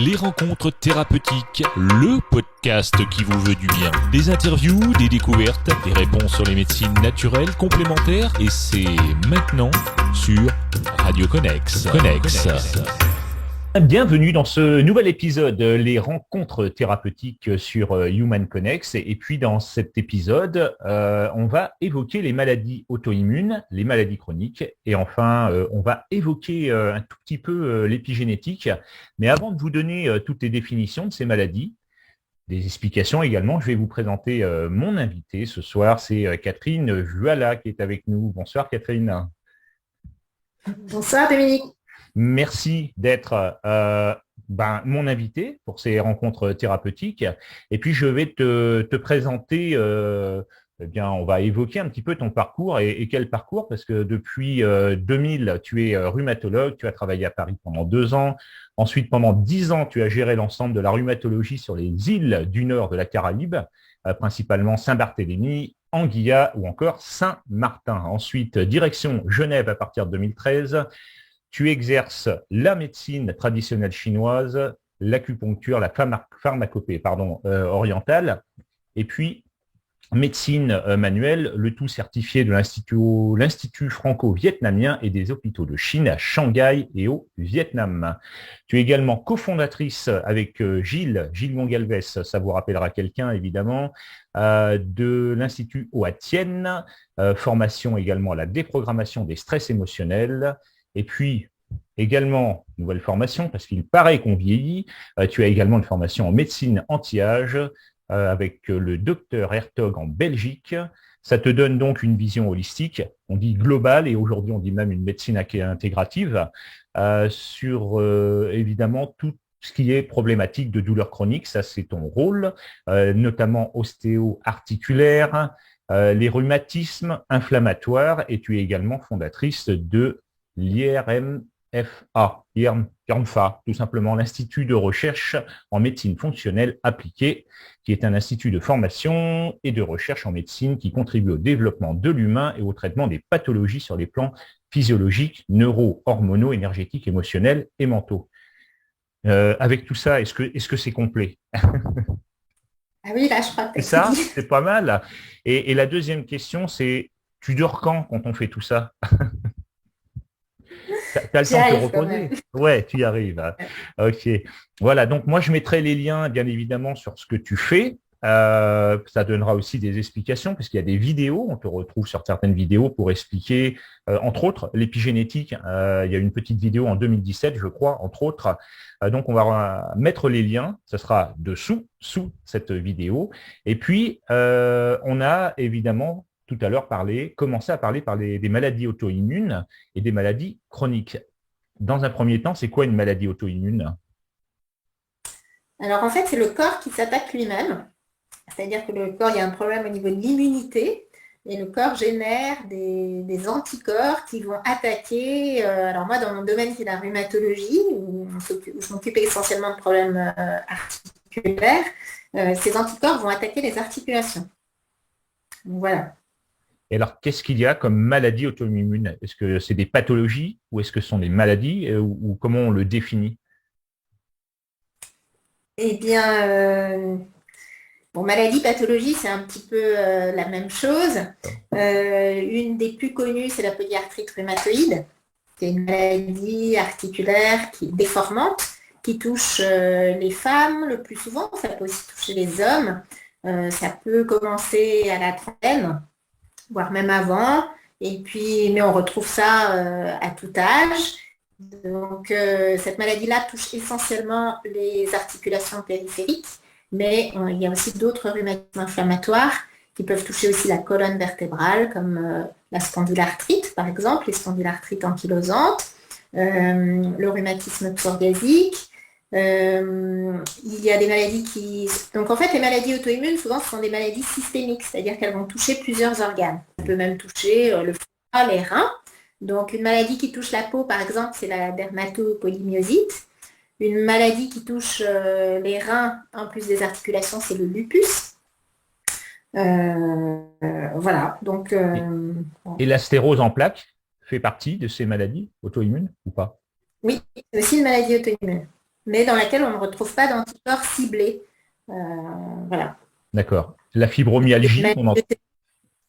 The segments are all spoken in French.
Les rencontres thérapeutiques, le podcast qui vous veut du bien. Des interviews, des découvertes, des réponses sur les médecines naturelles, complémentaires, et c'est maintenant sur Radio Connex. Bienvenue dans ce nouvel épisode, les rencontres thérapeutiques sur Human Connex. Et puis dans cet épisode, on va évoquer les maladies auto-immunes, les maladies chroniques. Et enfin, on va évoquer un tout petit peu l'épigénétique. Mais avant de vous donner toutes les définitions de ces maladies, des explications également, je vais vous présenter mon invité ce soir. C'est Catherine Juala qui est avec nous. Bonsoir Catherine. Bonsoir Dominique. Merci d'être mon invité pour ces rencontres thérapeutiques. Et puis, je vais te présenter, on va évoquer un petit peu ton parcours et quel parcours, parce que depuis 2000, tu es rhumatologue, tu as travaillé à Paris pendant 2 ans. Ensuite, pendant 10 ans, tu as géré l'ensemble de la rhumatologie sur les îles du nord de la Caraïbe, principalement Saint-Barthélemy, Anguilla ou encore Saint-Martin. Ensuite, direction Genève à partir de 2013. Tu exerces la médecine traditionnelle chinoise, l'acupuncture, la pharmacopée orientale, et puis médecine manuelle, le tout certifié de l'Institut franco-vietnamien et des hôpitaux de Chine à Shanghai et au Vietnam. Tu es également cofondatrice avec Gilles Mongalves, ça vous rappellera quelqu'un évidemment, de l'Institut Oatienne, formation également à la déprogrammation des stress émotionnels. Et puis, également, nouvelle formation, parce qu'il paraît qu'on vieillit, tu as également une formation en médecine anti-âge avec le docteur Hertog en Belgique. Ça te donne donc une vision holistique, on dit globale, et aujourd'hui on dit même une médecine intégrative, sur évidemment tout ce qui est problématique de douleurs chroniques. Ça, c'est ton rôle, notamment ostéo-articulaire, les rhumatismes inflammatoires, et tu es également fondatrice de l'IRMFA, tout simplement l'Institut de recherche en médecine fonctionnelle appliquée, qui est un institut de formation et de recherche en médecine qui contribue au développement de l'humain et au traitement des pathologies sur les plans physiologiques, neuro-hormonaux, énergétiques, émotionnels et mentaux. Avec tout ça, est-ce que c'est complet? Ah oui, là, je crois que ça, c'est pas mal. Et la deuxième question, c'est, tu dors quand on fait tout ça? Tu as le temps de te reposer. Ouais, tu y arrives. Ok. Voilà, donc moi, je mettrai les liens, bien évidemment, sur ce que tu fais. Ça donnera aussi des explications, parce qu'il y a des vidéos, on te retrouve sur certaines vidéos pour expliquer, entre autres, l'épigénétique. Il y a une petite vidéo en 2017, je crois, entre autres. Donc, on va mettre les liens, ce sera sous cette vidéo. Et puis, on a évidemment tout à l'heure commencé à parler des maladies auto-immunes et des maladies chroniques. Dans un premier temps, c'est quoi une maladie auto-immune? Alors en fait, c'est le corps qui s'attaque lui-même. C'est-à-dire que le corps, il y a un problème au niveau de l'immunité et le corps génère des anticorps qui vont attaquer. Alors moi, dans mon domaine, c'est la rhumatologie, où je m'occupe essentiellement de problèmes articulaires. Ces anticorps vont attaquer les articulations. Donc, voilà. Et alors, qu'est-ce qu'il y a comme maladie auto-immune? Est-ce que c'est des pathologies ou est-ce que ce sont des maladies ou comment on le définit? Eh bien, maladie, pathologie, c'est un petit peu la même chose. Une des plus connues, c'est la polyarthrite rhumatoïde, qui est une maladie articulaire qui est déformante, qui touche les femmes le plus souvent. Ça peut aussi toucher les hommes. Ça peut commencer à la trentaine, voire même avant, mais on retrouve ça à tout âge. Donc cette maladie-là touche essentiellement les articulations périphériques, mais il y a aussi d'autres rhumatismes inflammatoires qui peuvent toucher aussi la colonne vertébrale, comme la spondylarthrite par exemple, les spondylarthrites ankylosantes, le rhumatisme psoriasique. Il y a des maladies Donc en fait, les maladies auto-immunes, souvent, ce sont des maladies systémiques, c'est-à-dire qu'elles vont toucher plusieurs organes. Ça peut même toucher le foie, les reins. Donc une maladie qui touche la peau, par exemple, c'est la dermatopolymyosite. Une maladie qui touche les reins, en plus des articulations, c'est le lupus. Voilà. Donc, Et la stérose en plaques fait partie de ces maladies auto-immunes ou pas? Oui, c'est aussi une maladie auto-immune. mais dans laquelle on ne retrouve pas d'anticorps ciblés. Voilà. D'accord. La fibromyalgie, C'est plus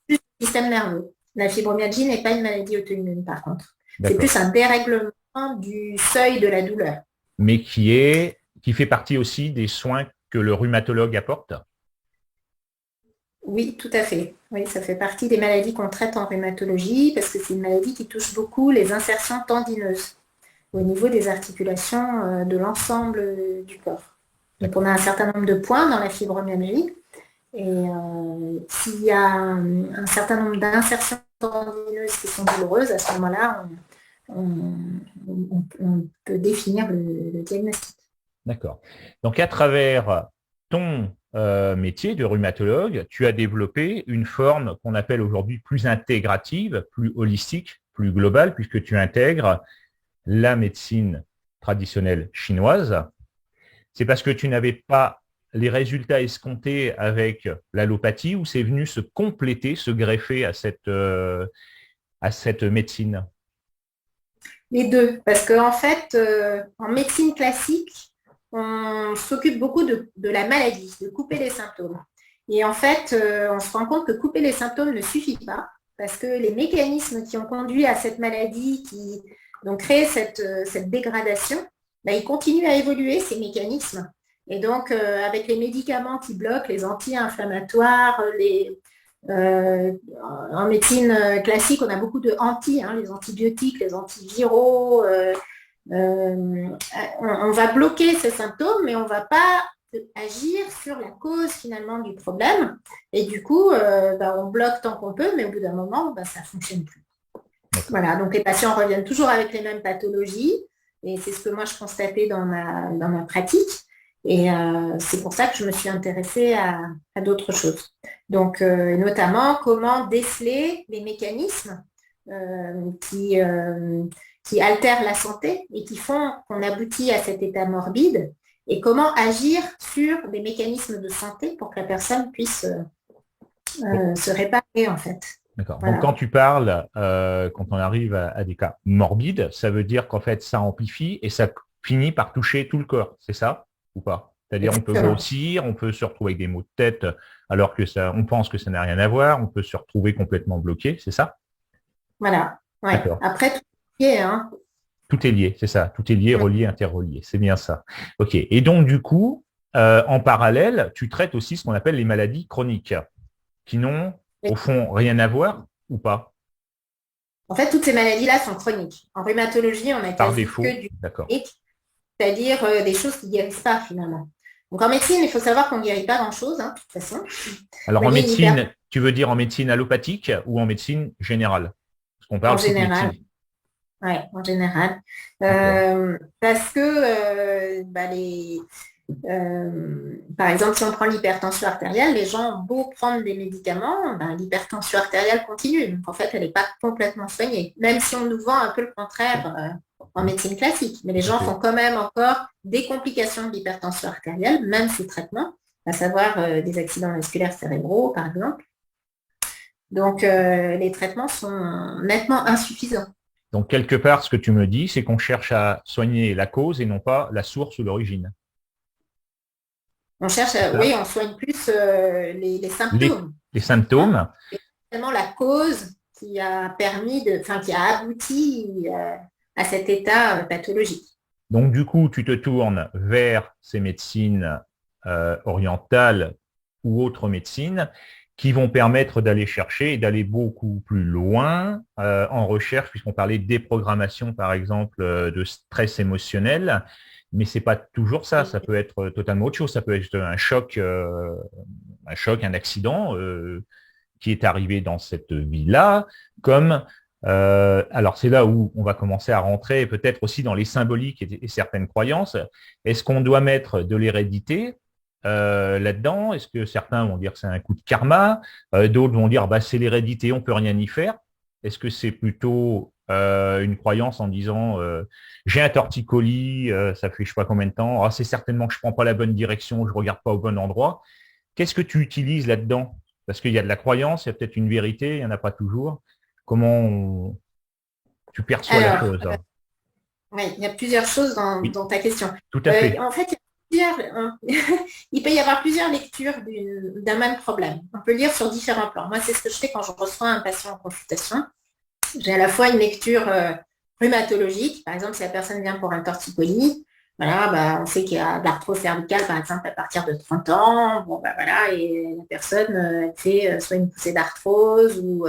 le système nerveux. La fibromyalgie n'est pas une maladie auto-immune, par contre. C'est plus un dérèglement du seuil de la douleur. Mais qui fait partie aussi des soins que le rhumatologue apporte? Oui, tout à fait. Oui, ça fait partie des maladies qu'on traite en rhumatologie parce que c'est une maladie qui touche beaucoup les insertions tendineuses au niveau des articulations de l'ensemble du corps. Donc, on a un certain nombre de points dans la fibromyalgie et s'il y a un certain nombre d'insertions tendineuses qui sont douloureuses, à ce moment-là, on peut définir le diagnostic. D'accord. Donc, à travers ton métier de rhumatologue, tu as développé une forme qu'on appelle aujourd'hui plus intégrative, plus holistique, plus globale, puisque tu intègres la médecine traditionnelle chinoise. C'est parce que tu n'avais pas les résultats escomptés avec l'allopathie ou c'est venu se compléter, se greffer à cette médecine? Les deux, parce qu'en fait, en médecine classique, on s'occupe beaucoup de la maladie, de couper les symptômes. Et en fait, on se rend compte que couper les symptômes ne suffit pas, parce que les mécanismes qui ont conduit à cette maladie, qui ont créé cette dégradation, ils continuent à évoluer, ces mécanismes. Et donc, avec les médicaments qui bloquent, les anti-inflammatoires, en médecine classique, on a beaucoup de les antibiotiques, les antiviraux. On va bloquer ces symptômes, mais on ne va pas agir sur la cause finalement du problème. Et du coup, on bloque tant qu'on peut, mais au bout d'un moment, ça ne fonctionne plus. Voilà, donc les patients reviennent toujours avec les mêmes pathologies. Et c'est ce que moi, je constatais dans ma pratique. Et c'est pour ça que je me suis intéressée à d'autres choses. Donc, notamment, comment déceler les mécanismes qui altèrent la santé et qui font qu'on aboutit à cet état morbide et comment agir sur des mécanismes de santé pour que la personne puisse se réparer, en fait. D'accord. Voilà. Donc, quand tu parles, quand on arrive à des cas morbides, ça veut dire qu'en fait, ça amplifie et ça finit par toucher tout le corps, c'est ça ou pas? C'est-à-dire, on peut grossir, on peut se retrouver avec des maux de tête alors que on pense que ça n'a rien à voir, on peut se retrouver complètement bloqué, c'est ça? Voilà. Ouais. Après, tout est lié. Tout est lié, c'est ça. Tout est lié, relié, interrelié. C'est bien ça. OK. Et donc, du coup, en parallèle, tu traites aussi ce qu'on appelle les maladies chroniques qui n'ont, au fond, rien à voir ou pas? En fait, toutes ces maladies-là sont chroniques. En rhumatologie, on a par défaut, que du chronique, c'est-à-dire des choses qui ne guérissent pas finalement. Donc en médecine, il faut savoir qu'on ne guérit pas grand-chose, de toute façon. Alors en médecine, tu veux dire en médecine allopathique ou en médecine générale? Parce qu'on parle en général. Oui, en général. Parce que par exemple, si on prend l'hypertension artérielle, les gens ont beau prendre des médicaments, l'hypertension artérielle continue. Donc en fait, elle n'est pas complètement soignée. Même si on nous vend un peu le contraire en médecine classique. Mais les gens font quand même encore des complications de l'hypertension artérielle, même sous traitement, à savoir des accidents vasculaires cérébraux, par exemple. Donc, les traitements sont nettement insuffisants. Donc, quelque part, ce que tu me dis, c'est qu'on cherche à soigner la cause et non pas la source ou l'origine. On cherche on soigne plus les symptômes. Les symptômes. C'est vraiment la cause qui a qui a abouti à cet état pathologique. Donc, du coup, tu te tournes vers ces médecines orientales ou autres médecines qui vont permettre d'aller chercher et d'aller beaucoup plus loin en recherche, puisqu'on parlait de déprogrammation, par exemple, de stress émotionnel. Mais c'est pas toujours ça. Ça peut être totalement autre chose. Ça peut être un choc, un accident qui est arrivé dans cette vie-là, comme alors c'est là où on va commencer à rentrer peut-être aussi dans les symboliques et certaines croyances. Est-ce qu'on doit mettre de l'hérédité là-dedans? Est-ce que certains vont dire que c'est un coup de karma? D'autres vont dire c'est l'hérédité, on peut rien y faire. Est-ce que c'est plutôt une croyance en disant j'ai un torticolis, ça fait je sais pas combien de temps, c'est certainement que je prends pas la bonne direction, je regarde pas au bon endroit. Qu'est-ce que tu utilises là-dedans? Parce qu'il y a de la croyance, il y a peut-être une vérité, il n'y en a pas toujours. Comment tu perçois la chose? Oui, il y a plusieurs choses Oui, dans ta question. tout à fait. En fait, il peut y avoir plusieurs lectures d'un même problème. On peut lire sur différents plans. Moi, c'est ce que je fais quand je reçois un patient en consultation. J'ai à la fois une lecture rhumatologique. Par exemple, si la personne vient pour un torticolis, voilà, bah, on sait qu'il y a de l'arthrose cervicale, par exemple, à partir de 30 ans. Bon, bah, voilà, et la personne elle fait soit une poussée d'arthrose ou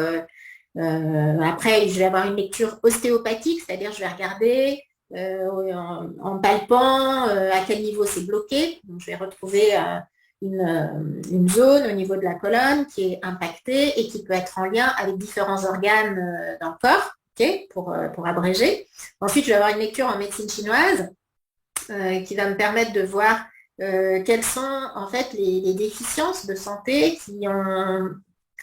après, je vais avoir une lecture ostéopathique, c'est-à-dire je vais regarder en palpant à quel niveau c'est bloqué. Donc, je vais retrouver une zone au niveau de la colonne qui est impactée et qui peut être en lien avec différents organes dans le corps, okay, pour abréger. Ensuite, je vais avoir une lecture en médecine chinoise qui va me permettre de voir quelles sont en fait les déficiences de santé qui ont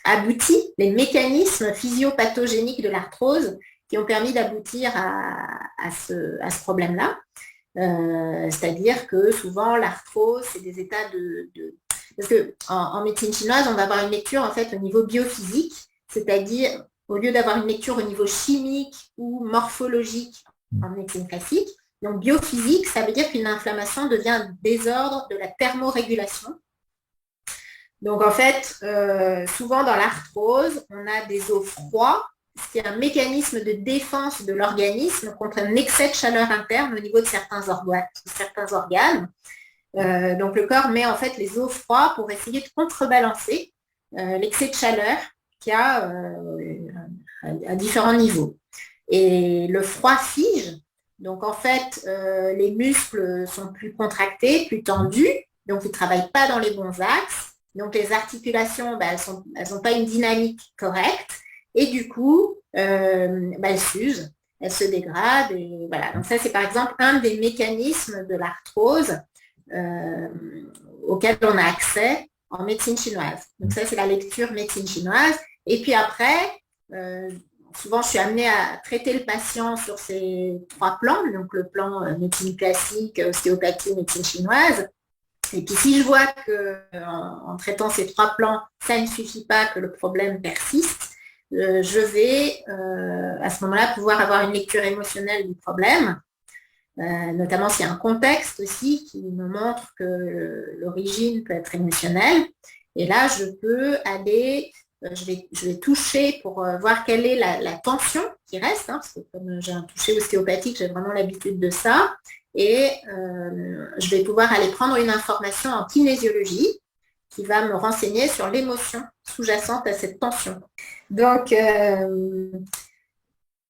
abouti, les mécanismes physiopathogéniques de l'arthrose qui ont permis d'aboutir à ce problème-là. C'est-à-dire que souvent l'arthrose, c'est des états Parce qu'en médecine chinoise, on va avoir une lecture en fait au niveau biophysique, c'est-à-dire au lieu d'avoir une lecture au niveau chimique ou morphologique en médecine classique, donc biophysique, ça veut dire qu'une inflammation devient un désordre de la thermorégulation. Donc en fait, souvent dans l'arthrose, on a des os froids, ce qui est un mécanisme de défense de l'organisme contre un excès de chaleur interne au niveau de certains organes. Donc le corps met en fait les os froids pour essayer de contrebalancer l'excès de chaleur qu'il y a à différents niveaux. Et le froid fige, donc en fait les muscles sont plus contractés, plus tendus, donc ils ne travaillent pas dans les bons axes. Donc les articulations, elles n'ont pas une dynamique correcte et du coup, elles s'usent, elles se dégradent. Et voilà. Donc ça, c'est par exemple un des mécanismes de l'arthrose auquel on a accès en médecine chinoise. Donc ça, c'est la lecture médecine chinoise. Et puis après, souvent, je suis amenée à traiter le patient sur ces 3 plans, donc le plan médecine classique, ostéopathie, médecine chinoise. Et puis si je vois qu'en traitant ces 3 plans, ça ne suffit pas, que le problème persiste, je vais à ce moment-là pouvoir avoir une lecture émotionnelle du problème, notamment s'il y a un contexte aussi qui me montre que l'origine peut être émotionnelle. Et là, je peux aller, je vais toucher pour voir quelle est la tension qui reste, parce que comme j'ai un toucher ostéopathique, j'ai vraiment l'habitude de ça. Et je vais pouvoir aller prendre une information en kinésiologie qui va me renseigner sur l'émotion sous-jacente à cette tension. Donc, quelle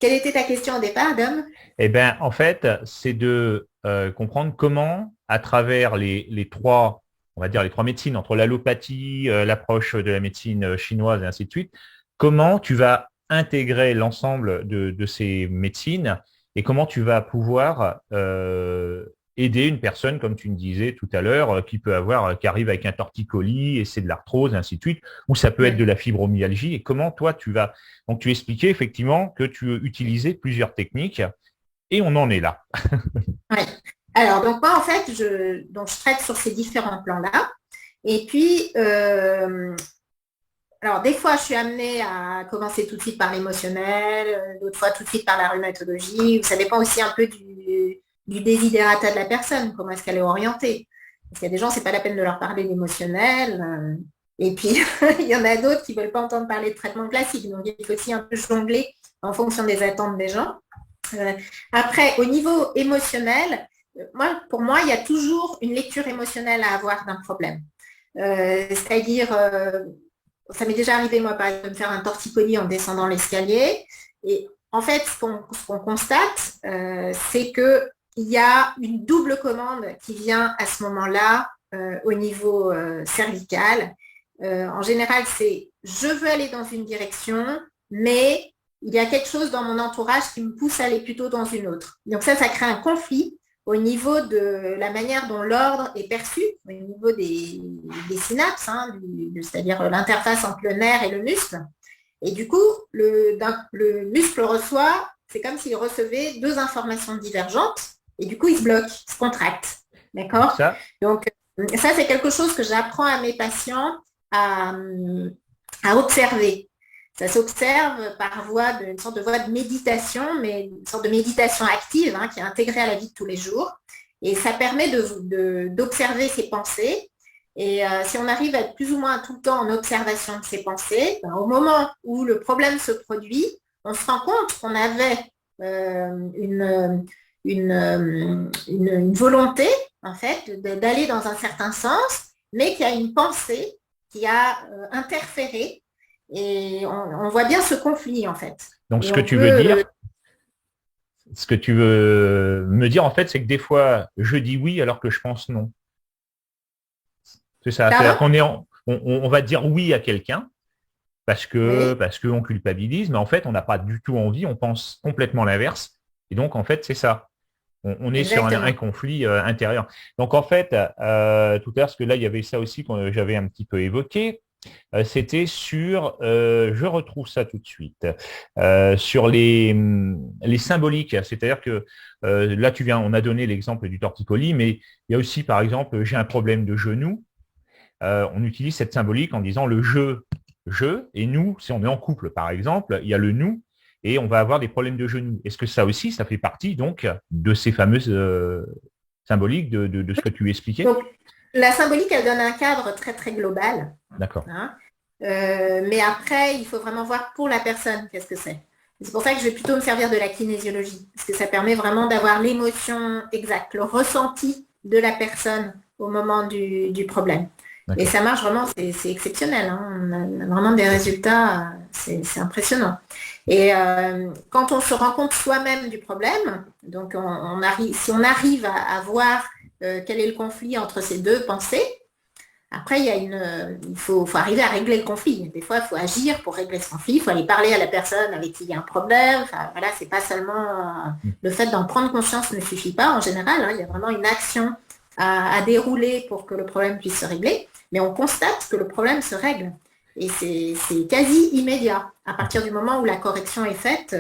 était ta question au départ, Dom? Eh bien, en fait, c'est de comprendre comment, à travers les 3, on va dire les 3 médecines, entre l'allopathie, l'approche de la médecine chinoise et ainsi de suite, comment tu vas intégrer l'ensemble de ces médecines et comment tu vas pouvoir aider une personne, comme tu me disais tout à l'heure, qui arrive avec un torticolis et c'est de l'arthrose, ainsi de suite, ou ça peut être de la fibromyalgie. Et comment toi, donc tu expliquais effectivement que tu utilisais plusieurs techniques et on en est là. Oui. Alors, donc moi, en fait, je traite sur ces différents plans-là. Et puis, alors, des fois, je suis amenée à commencer tout de suite par l'émotionnel, d'autres fois tout de suite par la rhumatologie. Ça dépend aussi un peu du désidérata de la personne, comment est-ce qu'elle est orientée. Parce qu'il y a des gens, c'est pas la peine de leur parler d'émotionnel. Et puis, il y en a d'autres qui ne veulent pas entendre parler de traitement classique. Donc, il faut aussi un peu jongler en fonction des attentes des gens. Après, au niveau émotionnel, pour moi, il y a toujours une lecture émotionnelle à avoir d'un problème. C'est-à-dire, ça m'est déjà arrivé, moi, par exemple, de me faire un torticolis en descendant l'escalier. Et en fait, ce qu'on constate, c'est qu'il y a une double commande qui vient à ce moment-là au niveau cervical. En général, c'est je veux aller dans une direction, mais il y a quelque chose dans mon entourage qui me pousse à aller plutôt dans une autre. Donc ça crée un conflit au niveau de la manière dont l'ordre est perçu, au niveau des synapses, c'est-à-dire l'interface entre le nerf et le muscle. Et du coup, le muscle reçoit, c'est comme s'il recevait 2 informations divergentes, et du coup, il se bloque, il se contracte. D'accord ? Donc, ça, c'est quelque chose que j'apprends à mes patients à observer. Ça s'observe par une sorte de voie de méditation, mais une sorte de méditation active qui est intégrée à la vie de tous les jours. Et ça permet d'observer ses pensées. Et si on arrive à être plus ou moins tout le temps en observation de ses pensées, au moment où le problème se produit, on se rend compte qu'on avait une volonté, en fait, d'aller dans un certain sens, mais qu'il y a une pensée qui a interféré. Et on voit bien ce conflit, en fait. Donc, ce que tu veux me dire, en fait, c'est que des fois, je dis oui alors que je pense non. C'est ça. C'est-à-dire on va dire oui à quelqu'un parce qu'on culpabilise, mais en fait, on n'a pas du tout envie, on pense complètement l'inverse. Et donc, en fait, c'est ça. On est sur un conflit intérieur. Donc, en fait, tout à l'heure, parce que là, il y avait ça aussi que j'avais un petit peu évoqué, c'était sur, je retrouve ça tout de suite, sur les symboliques. C'est-à-dire que là, on a donné l'exemple du torticolis, mais il y a aussi, par exemple, j'ai un problème de genou. On utilise cette symbolique en disant le je, et nous, si on est en couple, par exemple, il y a le nous, et on va avoir des problèmes de genoux. Est-ce que ça aussi, ça fait partie donc de ces fameuses symboliques de ce que tu expliquais? Donc, la symbolique, elle donne un cadre très, très global. D'accord. Mais après, il faut vraiment voir pour la personne qu'est-ce que c'est. C'est pour ça que je vais plutôt me servir de la kinésiologie, parce que ça permet vraiment d'avoir l'émotion exacte, le ressenti de la personne au moment du problème. Et ça marche vraiment, c'est exceptionnel. On a vraiment des résultats, c'est impressionnant. Et quand on se rend compte soi-même du problème, donc si on arrive à voir quel est le conflit entre ces deux pensées, après il faut arriver à régler le conflit. Des fois, il faut agir pour régler ce conflit, il faut aller parler à la personne avec qui il y a un problème. Enfin, voilà, c'est pas seulement le fait d'en prendre conscience ne suffit pas en général. Il y a vraiment une action à dérouler pour que le problème puisse se régler. Mais on constate que le problème se règle. Et c'est quasi immédiat. À partir du moment où la correction est faite,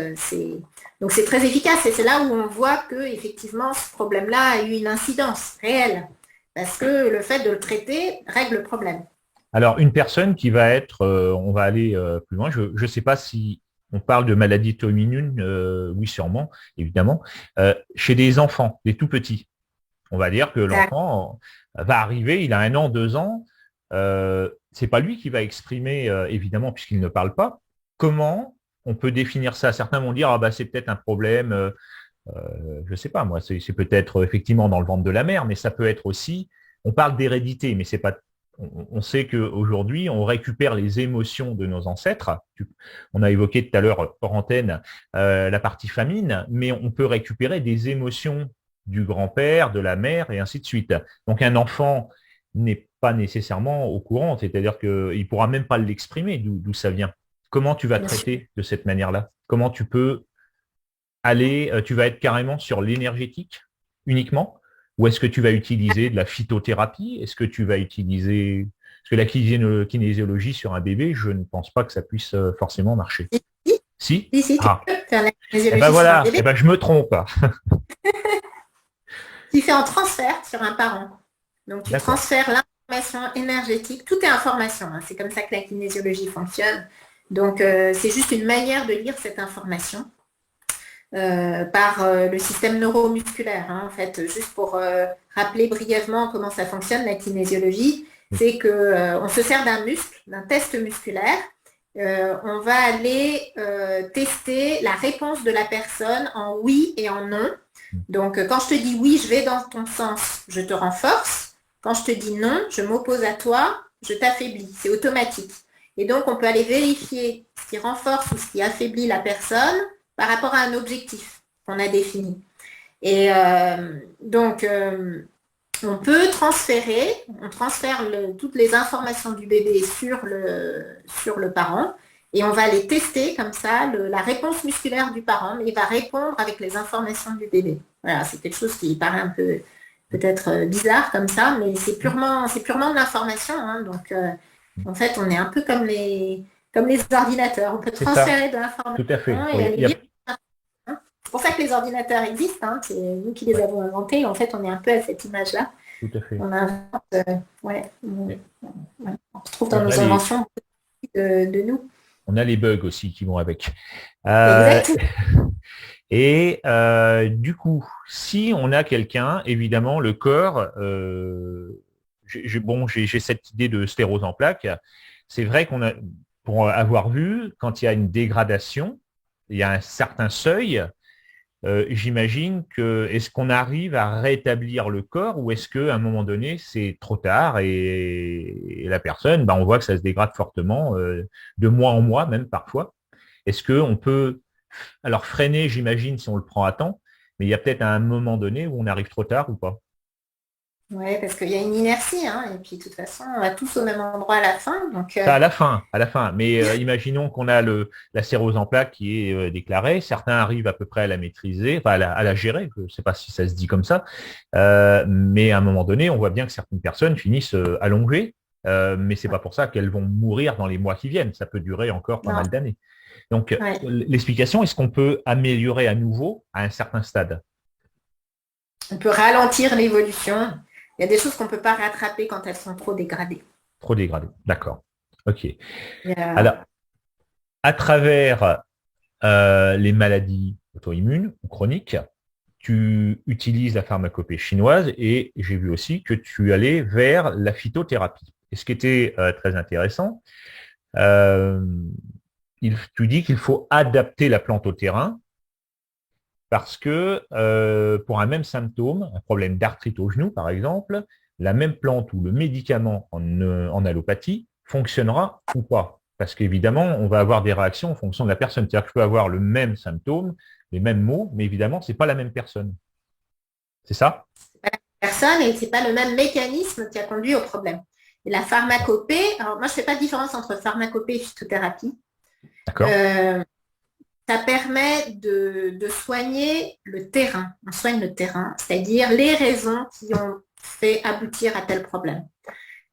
donc c'est très efficace. Et c'est là où on voit que effectivement ce problème-là a eu une incidence réelle. Parce que le fait de le traiter règle le problème. Alors, une personne qui va être, on va aller plus loin, je ne sais pas si on parle de maladie auto-immune, oui sûrement, évidemment, chez des enfants, des tout petits. On va dire que l'enfant va arriver, il a 1 an, 2 ans, c'est pas lui qui va exprimer, évidemment, puisqu'il ne parle pas. Comment on peut définir ça? Certains vont dire, c'est peut-être un problème, je ne sais pas, moi, c'est peut-être effectivement dans le ventre de la mère, mais ça peut être aussi, on parle d'hérédité, mais c'est pas, on sait qu'aujourd'hui, on récupère les émotions de nos ancêtres. On a évoqué tout à l'heure, hors antenne, la partie famine, mais on peut récupérer des émotions du grand-père, de la mère, et ainsi de suite. Donc, un enfant n'est pas nécessairement au courant, c'est-à-dire qu'il ne pourra même pas l'exprimer d'où ça vient. Comment tu vas traiter de cette manière-là? Comment tu peux tu vas être carrément sur l'énergétique uniquement? Ou est-ce que tu vas utiliser de la phytothérapie? Est-ce que tu vas utiliser... Parce que la kinésiologie sur un bébé, je ne pense pas que ça puisse forcément marcher. Si, tu peux faire la kinésiologie voilà, sur un bébé. Je me trompe. Tu fais un transfert sur un parent. Donc, tu transfères l'information énergétique. Tout est information. C'est comme ça que la kinésiologie fonctionne. Donc, c'est juste une manière de lire cette information. Par le système neuromusculaire. En fait, juste pour rappeler brièvement comment ça fonctionne, la kinésiologie, c'est qu'on se sert d'un muscle, d'un test musculaire. On va aller tester la réponse de la personne en oui et en non. Donc, quand je te dis oui, je vais dans ton sens, je te renforce. Quand je te dis non, je m'oppose à toi, je t'affaiblis. C'est automatique. Et donc, on peut aller vérifier ce qui renforce ou ce qui affaiblit la personne par rapport à un objectif qu'on a défini. Et donc, on peut transférer, on transfère toutes les informations du bébé sur le parent et on va aller tester comme ça la réponse musculaire du parent, mais il va répondre avec les informations du bébé. Voilà, c'est quelque chose qui paraît un peu peut-être bizarre comme ça, mais c'est purement de l'information. Donc, en fait, on est un peu comme les ordinateurs. On peut transférer de l'information. Tout à fait. Et aller lire. C'est pour ça que les ordinateurs existent. C'est nous qui les avons inventés. En fait, on est un peu à cette image-là. Tout à fait. On invente. On se trouve dans nos inventions de nous. On a les bugs aussi qui vont avec. Euh, Exact. et du coup, si on a quelqu'un, évidemment, le corps, j'ai cette idée de sclérose en plaques. C'est vrai pour avoir vu, quand il y a une dégradation, il y a un certain seuil. J'imagine que est-ce qu'on arrive à rétablir le corps ou est-ce qu'à un moment donné c'est trop tard et la personne, on voit que ça se dégrade fortement de mois en mois même parfois. Est-ce qu'on peut alors freiner, j'imagine, si on le prend à temps, mais il y a peut-être un moment donné où on arrive trop tard ou pas? Ouais, parce qu'il y a une inertie, hein, et puis de toute façon, on va tous au même endroit à la fin. Donc, Ça, à la fin. Mais imaginons qu'on a la cirrhose en plaques qui est déclarée. Certains arrivent à peu près à la maîtriser, enfin à la gérer. Je ne sais pas si ça se dit comme ça. Mais à un moment donné, on voit bien que certaines personnes finissent allongées. Mais c'est pas pour ça qu'elles vont mourir dans les mois qui viennent. Ça peut durer encore pas non, mal d'années. Donc, ouais. l'explication, est-ce qu'on peut améliorer à nouveau à un certain stade? On peut ralentir l'évolution. Il y a des choses qu'on ne peut pas rattraper quand elles sont trop dégradées. Trop dégradé. D'accord. OK. Il y a- Alors, à travers les maladies auto-immunes ou chroniques, tu utilises la pharmacopée chinoise et j'ai vu aussi que tu allais vers la phytothérapie. Et ce qui était très intéressant, euh, tu dis qu'il faut adapter la plante au terrain parce que pour un même symptôme, un problème d'arthrite au genou par exemple, la même plante ou le médicament en allopathie fonctionnera ou pas. Parce qu'évidemment, on va avoir des réactions en fonction de la personne. C'est-à-dire que je peux avoir le même symptôme, les mêmes mots, mais évidemment, ce n'est pas la même personne. C'est ça? Personne et c'est pas le même mécanisme qui a conduit au problème. Et la pharmacopée, alors moi je fais pas de différence entre pharmacopée et phytothérapie. D'accord. Ça permet de soigner le terrain. On soigne le terrain, c'est-à-dire les raisons qui ont fait aboutir à tel problème.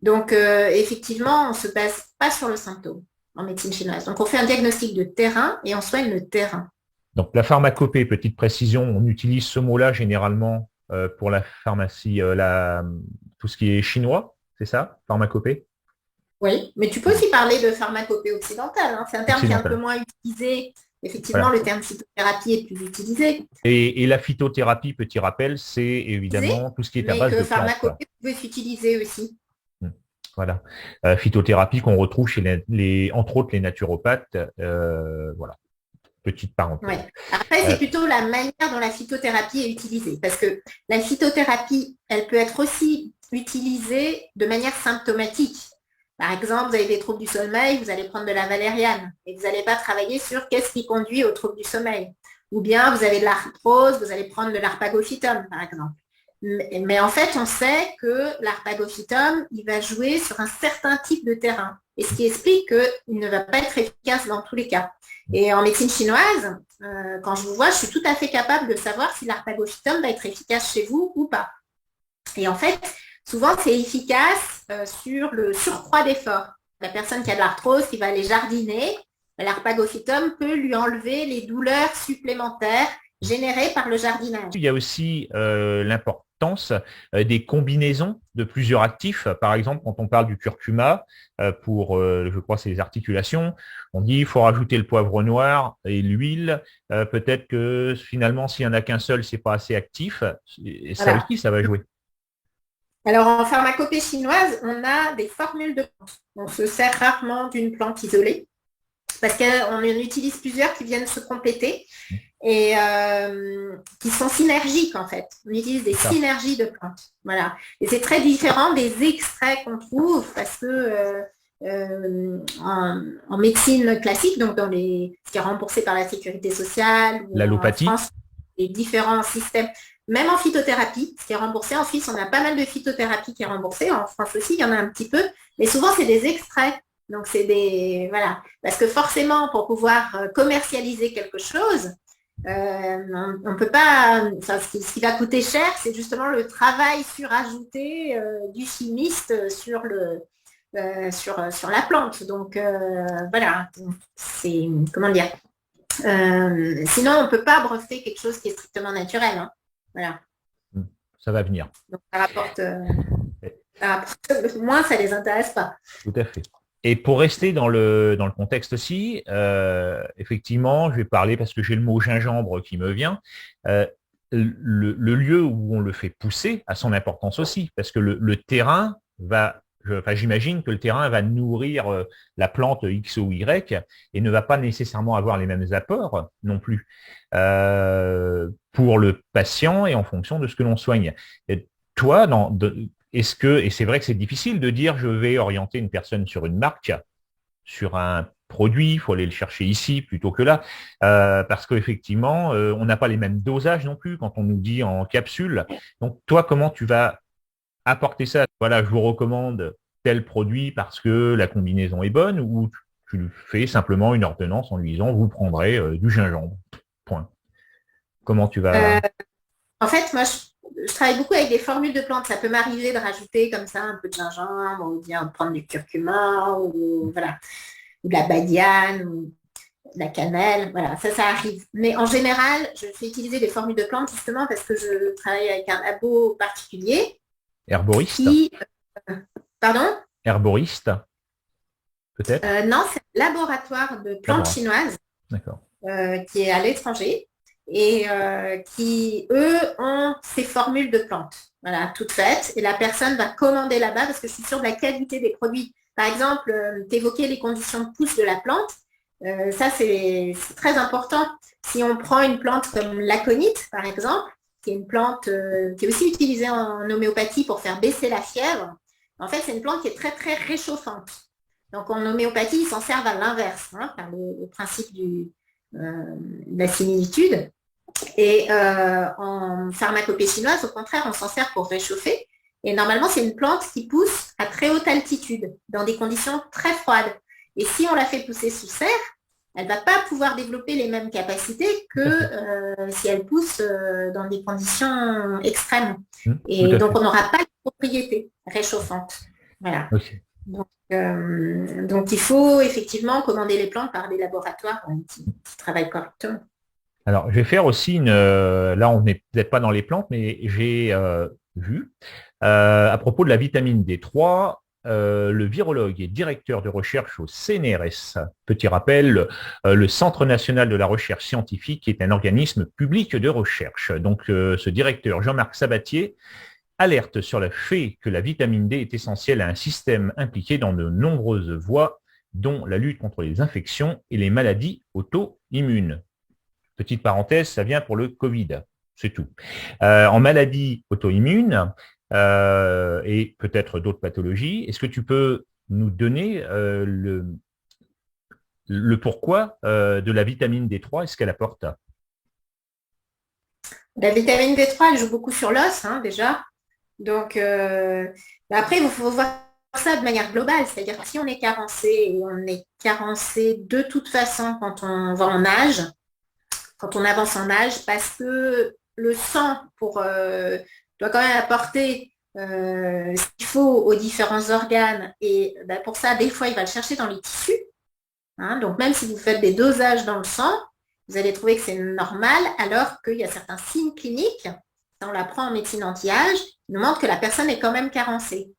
Donc, effectivement, on ne se base pas sur le symptôme en médecine chinoise. Donc, on fait un diagnostic de terrain et on soigne le terrain. Donc, la pharmacopée, petite précision, on utilise ce mot-là généralement pour la pharmacie, tout ce qui est chinois, c'est ça, pharmacopée? Oui, mais tu peux aussi parler de pharmacopée occidentale, hein. C'est un terme qui est un peu Occidentale. moins utilisé. Effectivement, Voilà. le terme phytothérapie est plus utilisé. Et la phytothérapie, petit rappel, c'est évidemment tout ce qui est à Mais base que de plantes, quoi. pharmacopée pouvait s'utiliser aussi. Hmm. Voilà. Phytothérapie qu'on retrouve chez entre autres les naturopathes. Voilà. Petite Ouais. parenthèse. Après, c'est plutôt la manière dont la phytothérapie est utilisée. Parce que la phytothérapie, elle peut être aussi utilisée de manière symptomatique. Par exemple, vous avez des troubles du sommeil, vous allez prendre de la valériane et vous n'allez pas travailler sur qu'est-ce qui conduit aux troubles du sommeil. Ou bien vous avez de l'arthrose, vous allez prendre de l'arpagophytum, par exemple. Mais en fait, on sait que l'arpagophytum, il va jouer sur un certain type de terrain. Et ce qui explique qu'il ne va pas être efficace dans tous les cas. Et en médecine chinoise, quand je vous vois, je suis tout à fait capable de savoir si l'arpagophytum va être efficace chez vous ou pas. Et en fait, souvent, c'est efficace sur le surcroît d'effort. La personne qui a de l'arthrose, qui va aller jardiner, l'arpagophytum peut lui enlever les douleurs supplémentaires générées par le jardinage. Il y a aussi l'importance des combinaisons de plusieurs actifs. Par exemple, quand on parle du curcuma pour, je crois, c'est les articulations, on dit il faut rajouter le poivre noir et l'huile. Peut-être que finalement, s'il n'y en a qu'un seul, c'est pas assez actif. Et ça Voilà. aussi, ça va jouer. Alors, en pharmacopée chinoise, on a des formules de plantes. On se sert rarement d'une plante isolée parce qu'on en utilise plusieurs qui viennent se compléter et qui sont synergiques en fait. On utilise des synergies de plantes. Voilà. Et c'est très différent des extraits qu'on trouve parce que en médecine classique, donc dans ce qui est remboursé par la sécurité sociale, ou en L'allopathie. France, les différents systèmes, même en phytothérapie, ce qui est remboursé en Suisse, on a pas mal de phytothérapie qui est remboursée. En France aussi, il y en a un petit peu, mais souvent c'est des extraits. Donc c'est voilà, parce que forcément pour pouvoir commercialiser quelque chose, on ne peut pas, enfin, ce qui va coûter cher, c'est justement le travail surajouté du chimiste sur la plante. Donc voilà, c'est comment dire. Sinon, on ne peut pas breveter quelque chose qui est strictement naturel, hein. Voilà. Ça va venir. Donc ça rapporte moins, ça ne les intéresse pas. Tout à fait. Et pour rester dans le contexte aussi, effectivement, je vais parler parce que j'ai le mot gingembre qui me vient. euh, le lieu où on le fait pousser a son importance aussi, parce que le terrain j'imagine que le terrain va nourrir la plante X ou Y et ne va pas nécessairement avoir les mêmes apports non plus pour le patient et en fonction de ce que l'on soigne. Et toi, et c'est vrai que c'est difficile de dire je vais orienter une personne sur une marque, sur un produit, il faut aller le chercher ici plutôt que là, parce qu'effectivement, on n'a pas les mêmes dosages non plus quand on nous dit en capsule. Donc toi, comment tu vas apporter ça? Voilà, je vous recommande tel produit parce que la combinaison est bonne, ou tu lui fais simplement une ordonnance en lui disant vous prendrez du gingembre. Point. Comment tu vas... En fait, moi, je travaille beaucoup avec des formules de plantes. Ça peut m'arriver de rajouter comme ça un peu de gingembre ou bien de prendre du curcuma ou voilà, ou de la badiane ou de la cannelle. Voilà, ça arrive. Mais en général, je fais utiliser des formules de plantes justement parce que je travaille avec un labo particulier Herboriste? qui... Pardon? Herboriste, peut-être? Non, c'est un laboratoire de plantes chinoises D'accord. qui est à l'étranger et qui, eux, ont ces formules de plantes, voilà, toutes faites. Et la personne va commander là-bas parce que je suis sûre de la qualité des produits. Par exemple, tu évoquais les conditions de pousse de la plante. Ça, c'est très important. Si on prend une plante comme l'aconite, par exemple, qui est une plante qui est aussi utilisée en homéopathie pour faire baisser la fièvre, en fait, c'est une plante qui est très, très réchauffante. Donc, en homéopathie, ils s'en servent à l'inverse, par le principe de la similitude. Et en pharmacopée chinoise, au contraire, on s'en sert pour réchauffer. Et normalement, c'est une plante qui pousse à très haute altitude, dans des conditions très froides. Et si on la fait pousser sous serre, elle ne va pas pouvoir développer les mêmes capacités que si elle pousse dans des conditions extrêmes. Et donc, on n'aura pas de propriété réchauffante. Voilà. Okay. Donc, il faut effectivement commander les plantes par des laboratoires qui travaillent correctement. Alors, je vais faire aussi là, on n'est peut-être pas dans les plantes, mais j'ai vu, à propos de la vitamine D3, le virologue et directeur de recherche au CNRS, petit rappel, le Centre national de la recherche scientifique est un organisme public de recherche. Donc, ce directeur, Jean-Marc Sabatier, alerte sur le fait que la vitamine D est essentielle à un système impliqué dans de nombreuses voies, dont la lutte contre les infections et les maladies auto-immunes. Petite parenthèse, ça vient pour le Covid, c'est tout. En maladies auto-immunes et peut-être d'autres pathologies, est-ce que tu peux nous donner le pourquoi de la vitamine D3 et ce qu'elle apporte? La vitamine D3, elle joue beaucoup sur l'os, déjà. Donc, après, il faut voir ça de manière globale. C'est-à-dire que si on est carencé, et on est carencé de toute façon quand on va en âge, quand on avance en âge, parce que le sang doit quand même apporter ce qu'il faut aux différents organes. Et pour ça, des fois, il va le chercher dans les tissus. Donc, même si vous faites des dosages dans le sang, vous allez trouver que c'est normal, alors qu'il y a certains signes cliniques, ça on l'apprend en médecine anti-âge, qui nous montrent que la personne est quand même carencée.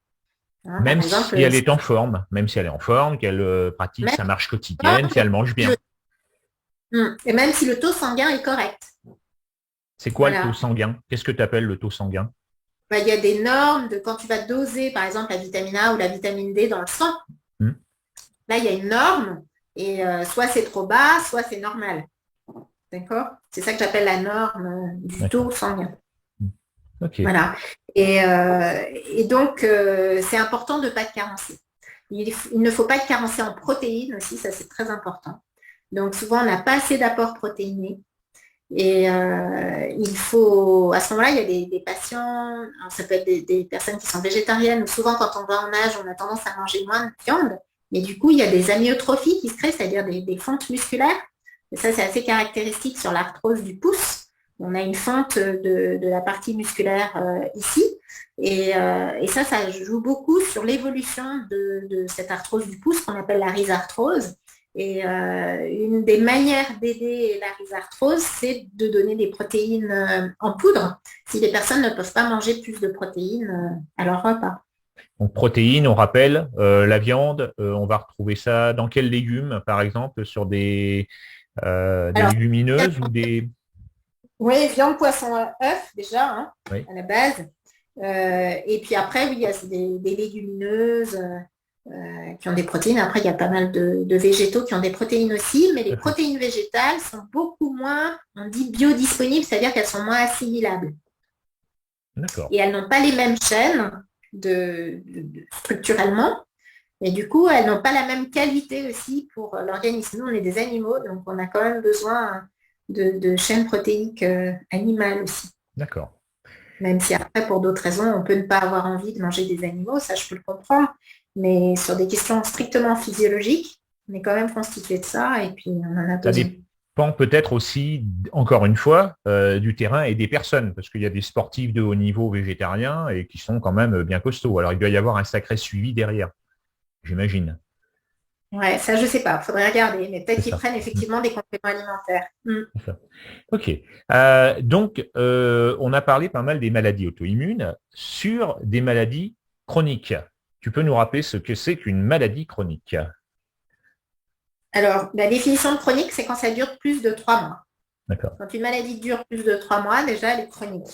Même si elle est en forme, qu'elle pratique sa marche quotidienne, si elle mange bien. Et même si le taux sanguin est correct. C'est quoi le taux sanguin? Qu'est-ce que tu appelles le taux sanguin? Il y a des normes de quand tu vas doser, par exemple, la vitamine A ou la vitamine D dans le sang. Là, il y a une norme, et soit c'est trop bas, soit c'est normal. D'accord? C'est ça que j'appelle la norme du taux sanguin. Okay. Voilà. Et donc, c'est important de ne pas être carencé. Il ne faut pas être carencé en protéines aussi, ça c'est très important. Donc, souvent, on n'a pas assez d'apports protéinés. Et il faut, à ce moment-là, il y a des patients, alors ça peut être des personnes qui sont végétariennes, ou souvent quand on va en âge, on a tendance à manger moins de viande. Mais du coup, il y a des amyotrophies qui se créent, c'est-à-dire des fontes musculaires. Et ça, c'est assez caractéristique sur l'arthrose du pouce. On a une fente de la partie musculaire ici. Et ça joue beaucoup sur l'évolution de cette arthrose du pouce qu'on appelle la rhizarthrose. Et une des manières d'aider la rhizarthrose, c'est de donner des protéines en poudre si les personnes ne peuvent pas manger plus de protéines à leur repas. Donc protéines, on rappelle, la viande, on va retrouver ça dans quels légumes, par exemple, sur des Alors, légumineuses ou des... oui, viande, poisson, œuf, déjà, hein, Oui, à la base. Et puis après, oui, il y a des légumineuses qui ont des protéines. Après, il y a pas mal de végétaux qui ont des protéines aussi, mais tout les à fait. protéines végétales sont beaucoup moins, on dit biodisponibles, c'est-à-dire qu'elles sont moins assimilables. D'accord. Et elles n'ont pas les mêmes chaînes structurellement. Et du coup, elles n'ont pas la même qualité aussi pour l'organisme. Nous, on est des animaux, donc on a quand même besoin de chaînes protéiques animales aussi. D'accord. Même si après, pour d'autres raisons, on peut ne pas avoir envie de manger des animaux, ça je peux le comprendre. Mais sur des questions strictement physiologiques, on est quand même constitué de ça et puis on en a Ça besoin. dépend peut-être aussi, encore une fois, du terrain et des personnes, parce qu'il y a des sportifs de haut niveau végétariens et qui sont quand même bien costauds. Alors, il doit y avoir un sacré suivi derrière, j'imagine. Ouais, ça je sais pas, faudrait regarder, mais C'est peut-être qu'ils ça. prennent effectivement des compléments alimentaires. C'est ça. OK. Donc, on a parlé pas mal des maladies auto-immunes sur des maladies chroniques. Tu peux nous rappeler ce que c'est qu'une maladie chronique? Alors, la définition de chronique, c'est quand ça dure plus de 3 mois. D'accord. Quand une maladie dure plus de 3 mois, déjà, elle est chronique.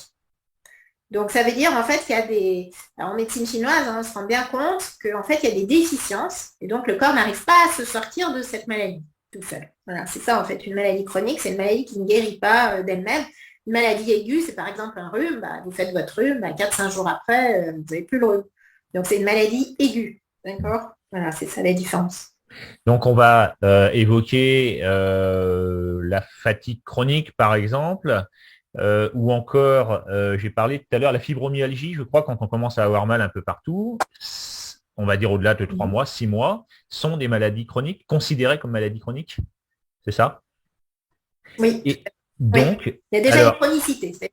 Donc, ça veut dire en fait qu'il y a des... Alors, en médecine chinoise, on se rend bien compte qu'en fait, il y a des déficiences et donc le corps n'arrive pas à se sortir de cette maladie tout seul. Voilà, c'est ça en fait. Une maladie chronique, c'est une maladie qui ne guérit pas d'elle-même. Une maladie aiguë, c'est par exemple un rhume. Vous faites votre rhume, 4-5 jours après, vous n'avez plus le rhume. Donc, c'est une maladie aiguë. D'accord? Voilà, c'est ça la différence. Donc, on va évoquer la fatigue chronique, par exemple, ou encore, j'ai parlé tout à l'heure, la fibromyalgie, je crois, quand on commence à avoir mal un peu partout, on va dire au-delà de 3 mois, 6 mois, sont des maladies chroniques, considérées comme maladies chroniques. C'est ça? Oui, Et oui. donc, Il y a déjà une alors, chronicité. C'est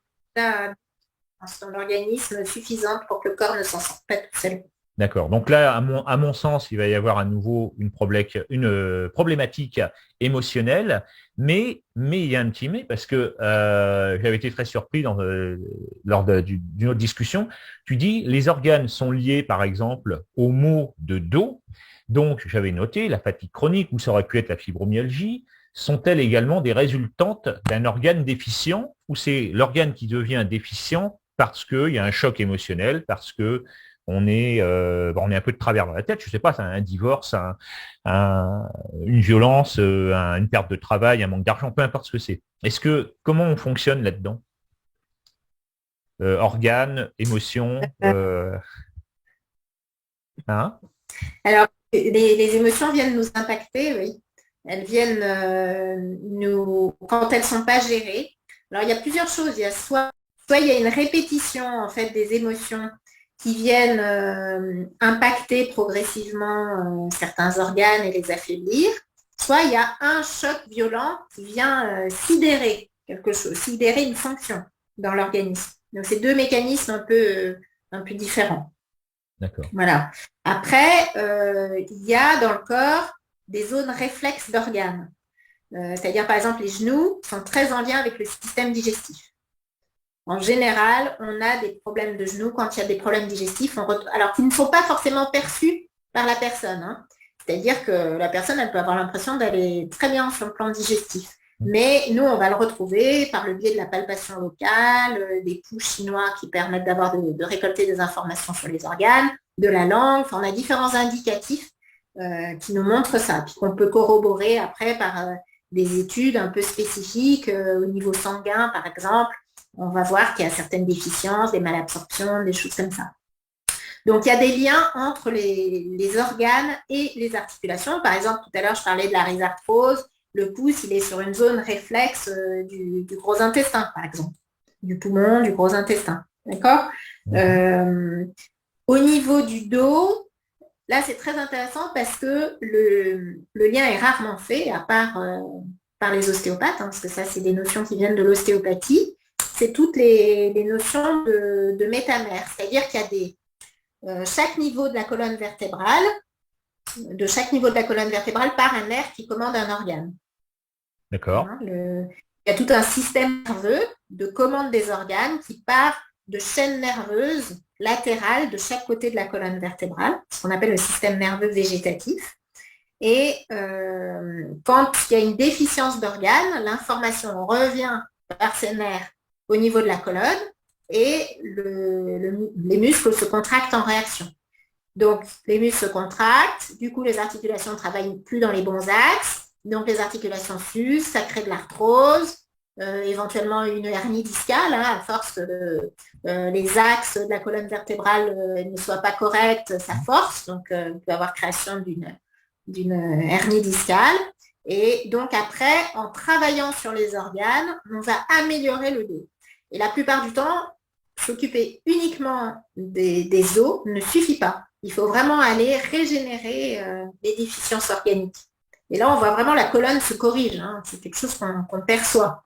dans l'organisme suffisante pour que le corps ne s'en sorte pas tout seul. d'accord. Donc là, à mon sens, il va y avoir à nouveau une problématique émotionnelle, mais il y a un petit mais parce que j'avais été très surpris lors d'une autre discussion. Tu dis les organes sont liés, par exemple, aux maux de dos. Donc, j'avais noté la fatigue chronique, ou ça aurait pu être la fibromyalgie. Sont-elles également des résultantes d'un organe déficient, ou c'est l'organe qui devient déficient parce qu'il y a un choc émotionnel, parce que on est un peu de travers dans la tête, je sais pas, c'est un divorce, une violence, une perte de travail, un manque d'argent, peu importe ce que c'est. Comment on fonctionne là-dedans? Organes, émotions, hein? Alors, les émotions viennent nous impacter, oui. Elles viennent quand elles ne sont pas gérées. Alors, il y a plusieurs choses. Il y a soit il y a une répétition en fait des émotions qui viennent impacter progressivement certains organes et les affaiblir, soit il y a un choc violent qui vient sidérer quelque chose, sidérer une fonction dans l'organisme. Donc, c'est deux mécanismes un peu différents. D'accord. Voilà. Après, il y a dans le corps des zones réflexes d'organes. C'est-à-dire, par exemple, les genoux sont très en lien avec le système digestif. En général, on a des problèmes de genoux quand il y a des problèmes digestifs, alors qu'ils ne sont pas forcément perçus par la personne. Hein. C'est-à-dire que la personne, elle peut avoir l'impression d'aller très bien sur le plan digestif. Mais nous, on va le retrouver par le biais de la palpation locale, des pouls chinois qui permettent de récolter des informations sur les organes, de la langue. Enfin, on a différents indicatifs qui nous montrent ça, puis qu'on peut corroborer après par des études un peu spécifiques au niveau sanguin, par exemple. On va voir qu'il y a certaines déficiences, des malabsorptions, des choses comme ça. Donc, il y a des liens entre les organes et les articulations. Par exemple, tout à l'heure, je parlais de la rhizarthrose. Le pouce, il est sur une zone réflexe du gros intestin, par exemple. Du poumon, du gros intestin. D'accord ? Au niveau du dos, là, c'est très intéressant parce que le lien est rarement fait, à part par les ostéopathes, hein, parce que ça, c'est des notions qui viennent de l'ostéopathie. C'est toutes les notions de métamère. C'est-à-dire qu'il y a chaque niveau de la colonne vertébrale, part un nerf qui commande un organe. D'accord. Il y a tout un système nerveux de commande des organes qui part de chaînes nerveuses latérales de chaque côté de la colonne vertébrale, ce qu'on appelle le système nerveux végétatif. Et quand il y a une déficience d'organes, l'information revient par ces nerfs au niveau de la colonne et les muscles se contractent en réaction. Donc, les muscles se contractent, du coup, les articulations ne travaillent plus dans les bons axes, donc les articulations s'usent, ça crée de l'arthrose, éventuellement une hernie discale, à force que les axes de la colonne vertébrale ne soient pas corrects, ça force, donc on peut avoir création d'une hernie discale. Et donc après, en travaillant sur les organes, on va améliorer le dos. Et la plupart du temps, s'occuper uniquement des os ne suffit pas. Il faut vraiment aller régénérer les déficiences organiques. Et là, on voit vraiment la colonne se corrige. C'est quelque chose qu'on perçoit.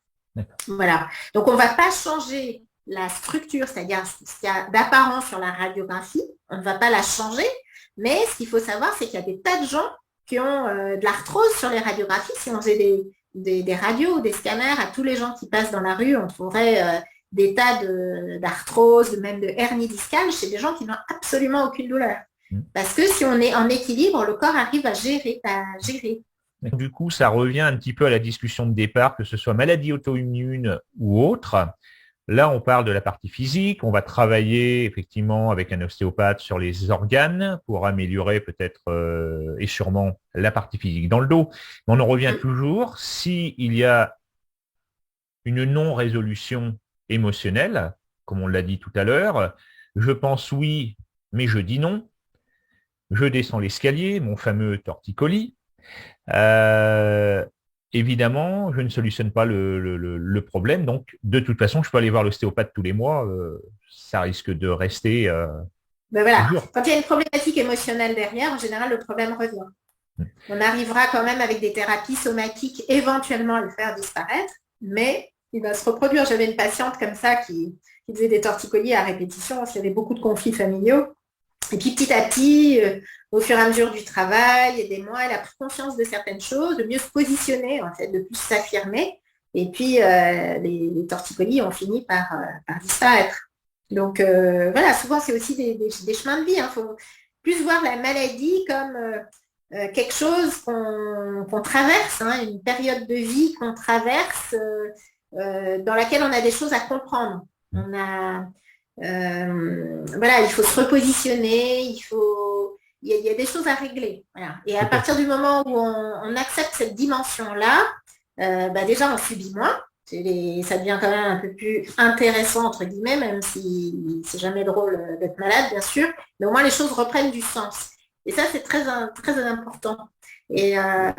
Voilà. Donc, on ne va pas changer la structure, c'est-à-dire ce qu'il y a d'apparent sur la radiographie. On ne va pas la changer. Mais ce qu'il faut savoir, c'est qu'il y a des tas de gens qui ont de l'arthrose sur les radiographies. Si on faisait des radios ou des scanners à tous les gens qui passent dans la rue, on trouverait des tas d'arthrose, même de hernie discale chez des gens qui n'ont absolument aucune douleur. Parce que si on est en équilibre, le corps arrive à gérer. Du coup, ça revient un petit peu à la discussion de départ, que ce soit maladie auto-immune ou autre. Là, on parle de la partie physique. On va travailler effectivement avec un ostéopathe sur les organes pour améliorer peut-être et sûrement la partie physique dans le dos. Mais on en revient toujours. S'il y a une non-résolution émotionnelle, comme on l'a dit tout à l'heure, je pense oui, mais je dis non. Je descends l'escalier, mon fameux torticolis. Évidemment, je ne solutionne pas le problème. Donc, de toute façon, je peux aller voir l'ostéopathe tous les mois. Ça risque de rester voilà. Quand il y a une problématique émotionnelle derrière, en général, le problème revient. On arrivera quand même avec des thérapies somatiques éventuellement à le faire disparaître, mais il va se reproduire. J'avais une patiente comme ça qui faisait des torticolis à répétition parce qu'il y avait beaucoup de conflits familiaux. Et puis petit à petit, au fur et à mesure du travail et des mois, elle a pris conscience de certaines choses, de mieux se positionner, en fait, de plus s'affirmer. Et puis les torticolis ont fini par disparaître. Donc voilà, souvent c'est aussi des chemins de vie. Il faut plus voir la maladie comme quelque chose qu'on traverse, une période de vie qu'on traverse dans laquelle on a des choses à comprendre. Voilà, il faut se repositionner, il y a des choses à régler. Voilà. Et à partir du moment où on accepte cette dimension-là, déjà on subit moins. Ça devient quand même un peu plus intéressant, entre guillemets, même si c'est jamais drôle d'être malade, bien sûr. Mais au moins les choses reprennent du sens. Et ça, c'est très, très important. Et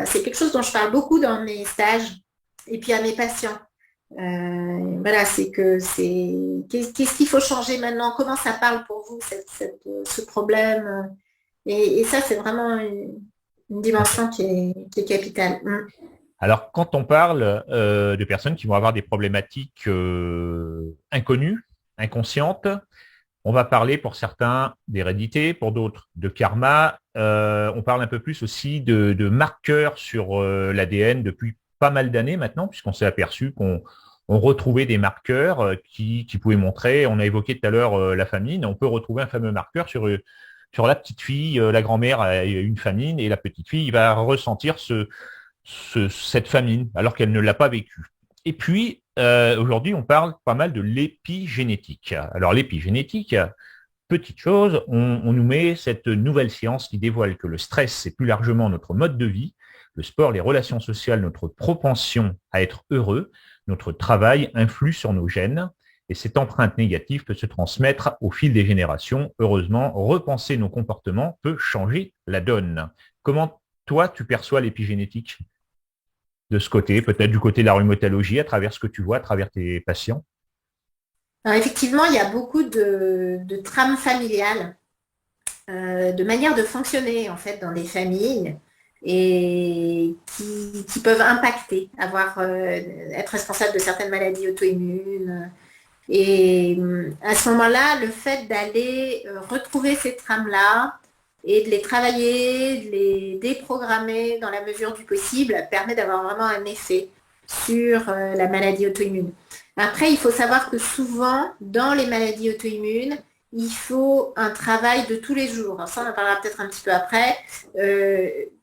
c'est quelque chose dont je parle beaucoup dans mes stages et puis à mes patients. Voilà, qu'est-ce qu'il faut changer maintenant, comment ça parle pour vous ce problème, et ça c'est vraiment une dimension qui est capitale. Alors quand on parle de personnes qui vont avoir des problématiques inconnues, inconscientes, on va parler pour certains d'hérédité, pour d'autres de karma, on parle un peu plus aussi de marqueurs sur l'ADN depuis pas mal d'années maintenant, puisqu'on s'est aperçu qu'on retrouvait des marqueurs qui pouvaient montrer, on a évoqué tout à l'heure la famine, on peut retrouver un fameux marqueur sur la petite fille, la grand-mère a une famine et la petite fille va ressentir cette famine alors qu'elle ne l'a pas vécue. Et puis, aujourd'hui, on parle pas mal de l'épigénétique. Alors l'épigénétique, petite chose, on nous met cette nouvelle science qui dévoile que le stress, c'est plus largement notre mode de vie, le sport, les relations sociales, notre propension à être heureux, notre travail influe sur nos gènes et cette empreinte négative peut se transmettre au fil des générations. Heureusement, repenser nos comportements peut changer la donne. Comment, toi, tu perçois l'épigénétique de ce côté, peut-être du côté de la rhumatologie, à travers ce que tu vois, à travers tes patients? Alors, effectivement, il y a beaucoup de trames familiales, de manières de fonctionner, en fait, dans les familles, et qui peuvent impacter, être responsable de certaines maladies auto-immunes. Et à ce moment-là, le fait d'aller retrouver ces trames-là et de les travailler, de les déprogrammer dans la mesure du possible, permet d'avoir vraiment un effet sur la maladie auto-immune. Après, il faut savoir que souvent, dans les maladies auto-immunes, il faut un travail de tous les jours. Alors ça, on en parlera peut-être un petit peu après,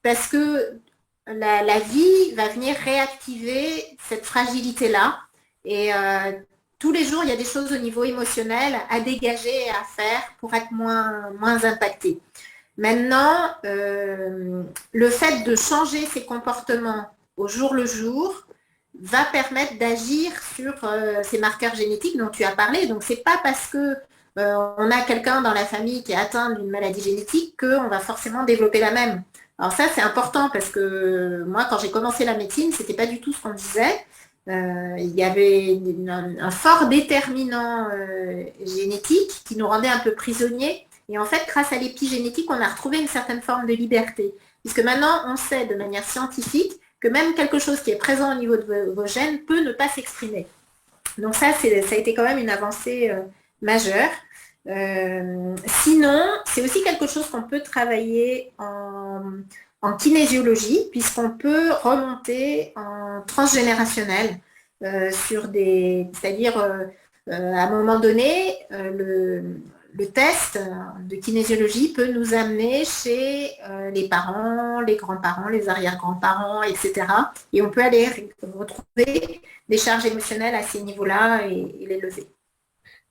parce que la vie va venir réactiver cette fragilité-là. Et tous les jours, il y a des choses au niveau émotionnel à dégager et à faire pour être moins impacté. Maintenant, le fait de changer ses comportements au jour le jour va permettre d'agir sur ces marqueurs génétiques dont tu as parlé. Donc, c'est pas parce que on a quelqu'un dans la famille qui est atteint d'une maladie génétique qu'on va forcément développer la même. Alors ça, c'est important parce que moi, quand j'ai commencé la médecine, c'était pas du tout ce qu'on disait. Il y avait un fort déterminant génétique qui nous rendait un peu prisonniers. Et en fait, grâce à l'épigénétique, on a retrouvé une certaine forme de liberté. Puisque maintenant, on sait de manière scientifique que même quelque chose qui est présent au niveau de vos gènes peut ne pas s'exprimer. Donc ça a été quand même une avancée majeure. Sinon, c'est aussi quelque chose qu'on peut travailler en kinésiologie, puisqu'on peut remonter en transgénérationnel c'est-à-dire à un moment donné, le test de kinésiologie peut nous amener chez les parents, les grands-parents, les arrière-grands-parents, etc. Et on peut aller retrouver des charges émotionnelles à ces niveaux-là et les lever.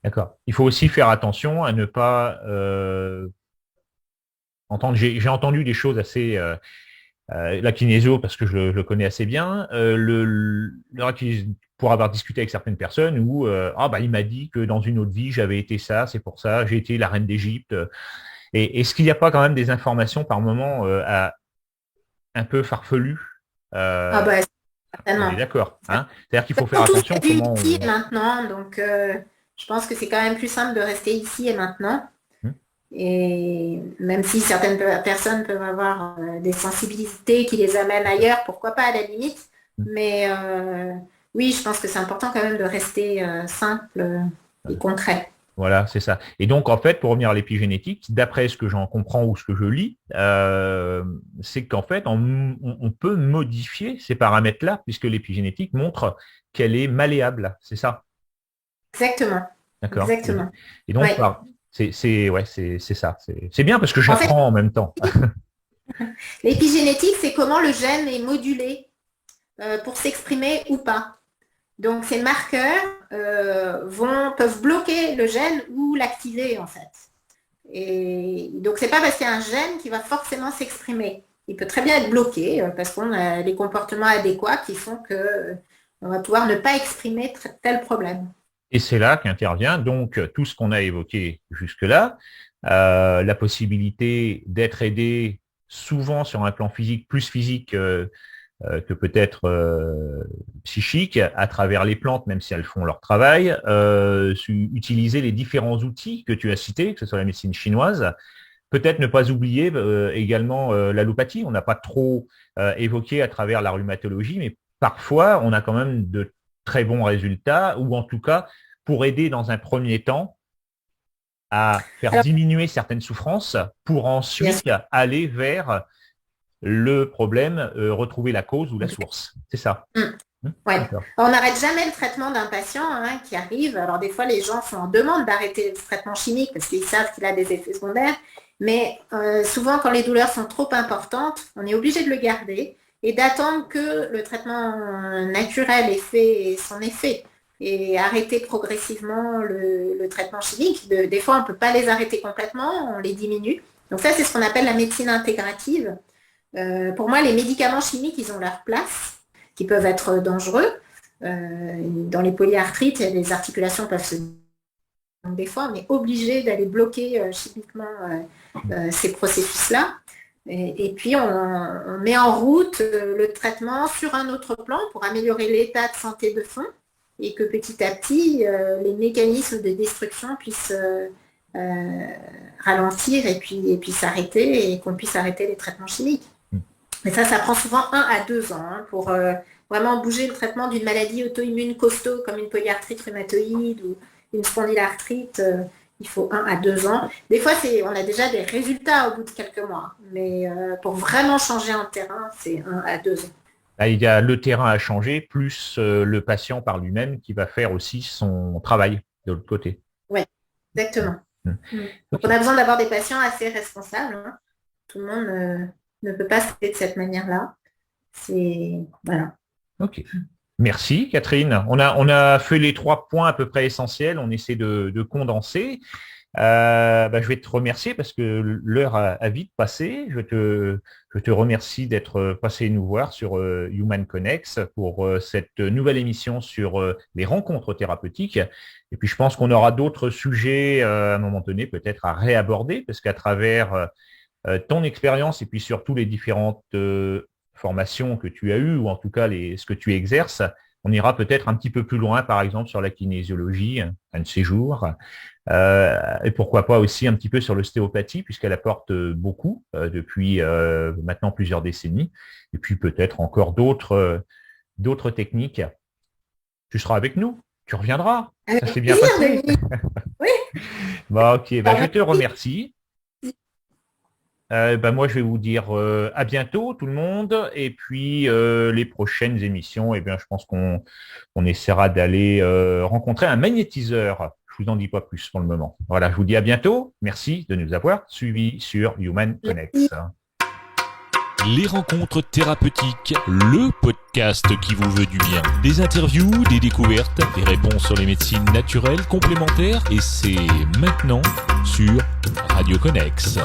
D'accord. Il faut aussi faire attention à ne pas entendre. J'ai entendu des choses assez la kinésio parce que je le connais assez bien. Pour avoir discuté avec certaines personnes où il m'a dit que dans une autre vie j'avais été ça, c'est pour ça, j'ai été la reine d'Égypte. Et est-ce qu'il n'y a pas quand même des informations par moment un peu farfelues certainement. D'accord. Hein, c'est-à-dire qu'il faut faire attention. Ici et maintenant, donc je pense que c'est quand même plus simple de rester ici et maintenant. Et même si certaines personnes peuvent avoir des sensibilités qui les amènent ailleurs, pourquoi pas à la limite. Mais oui, je pense que c'est important quand même de rester simple et concret. Voilà, c'est ça. Et donc, en fait, pour revenir à l'épigénétique, d'après ce que j'en comprends ou ce que je lis, c'est qu'en fait, on peut modifier ces paramètres-là, puisque l'épigénétique montre qu'elle est malléable. C'est ça? Exactement. D'accord. Exactement. Et donc, c'est ça. C'est bien parce que j'apprends en même temps. L'épigénétique, c'est comment le gène est modulé pour s'exprimer ou pas. Donc, ces marqueurs peuvent bloquer le gène ou l'activer, en fait. Et donc, c'est pas parce qu'il y a un gène qui va forcément s'exprimer. Il peut très bien être bloqué parce qu'on a les comportements adéquats qui font qu'on va pouvoir ne pas exprimer tel problème. Et c'est là qu'intervient donc tout ce qu'on a évoqué jusque-là, la possibilité d'être aidé souvent sur un plan physique, plus physique que peut-être psychique, à travers les plantes, même si elles font leur travail, utiliser les différents outils que tu as cités, que ce soit la médecine chinoise, peut-être ne pas oublier également l'allopathie. On n'a pas trop évoqué à travers la rhumatologie, mais parfois on a quand même de très bons résultats, ou en tout cas pour aider dans un premier temps à faire diminuer certaines souffrances pour ensuite aller vers le problème, retrouver la cause ou la source. C'est ça. Ouais. On n'arrête jamais le traitement d'un patient qui arrive. Alors des fois, les gens sont en demande d'arrêter le traitement chimique parce qu'ils savent qu'il a des effets secondaires. Mais souvent, quand les douleurs sont trop importantes, on est obligé de le garder et d'attendre que le traitement naturel ait fait son effet et arrêter progressivement le traitement chimique. Des fois, on ne peut pas les arrêter complètement, on les diminue. Donc ça, c'est ce qu'on appelle la médecine intégrative. Pour moi, les médicaments chimiques, ils ont leur place, qui peuvent être dangereux. Dans les polyarthrites, les articulations peuvent se... Donc des fois, on est obligé d'aller bloquer chimiquement ces processus-là. Et puis, on met en route le traitement sur un autre plan pour améliorer l'état de santé de fond et que petit à petit, les mécanismes de destruction puissent ralentir et puis s'arrêter et qu'on puisse arrêter les traitements chimiques. Mais ça prend souvent 1 à 2 ans pour vraiment bouger le traitement d'une maladie auto-immune costaud comme une polyarthrite rhumatoïde ou une spondylarthrite. Il faut 1 à 2 ans. Des fois, on a déjà des résultats au bout de quelques mois. Mais pour vraiment changer un terrain, c'est 1 à 2 ans. Là, il y a le terrain à changer, plus le patient par lui-même qui va faire aussi son travail de l'autre côté. Oui, exactement. Donc, Okay. on a besoin d'avoir des patients assez responsables. Hein. Tout le monde ne peut pas se traiter de cette manière-là. Voilà. Ok. Merci Catherine. On a fait les 3 points à peu près essentiels. On essaie de condenser. Je vais te remercier parce que l'heure a vite passé. Je te remercie d'être passé nous voir sur Human Connects pour cette nouvelle émission sur les rencontres thérapeutiques. Et puis je pense qu'on aura d'autres sujets à un moment donné peut-être à réaborder parce qu'à travers ton expérience et puis surtout les différentes formations que tu as eues ou en tout cas ce que tu exerces, on ira peut-être un petit peu plus loin, par exemple sur la kinésiologie, un de ces jours. Et pourquoi pas aussi un petit peu sur l'ostéopathie, puisqu'elle apporte beaucoup depuis maintenant plusieurs décennies. Et puis peut-être encore d'autres techniques. Tu seras avec nous, tu reviendras. Ça s'est bien passé. Oui. Ok, je te remercie. Moi, je vais vous dire à bientôt tout le monde. Et puis les prochaines émissions, je pense qu'on essaiera d'aller rencontrer un magnétiseur. Je vous en dis pas plus pour le moment. Voilà, je vous dis à bientôt. Merci de nous avoir suivis sur Human Connects. Les rencontres thérapeutiques, le podcast qui vous veut du bien. Des interviews, des découvertes, des réponses sur les médecines naturelles complémentaires et c'est maintenant sur Radio Connex.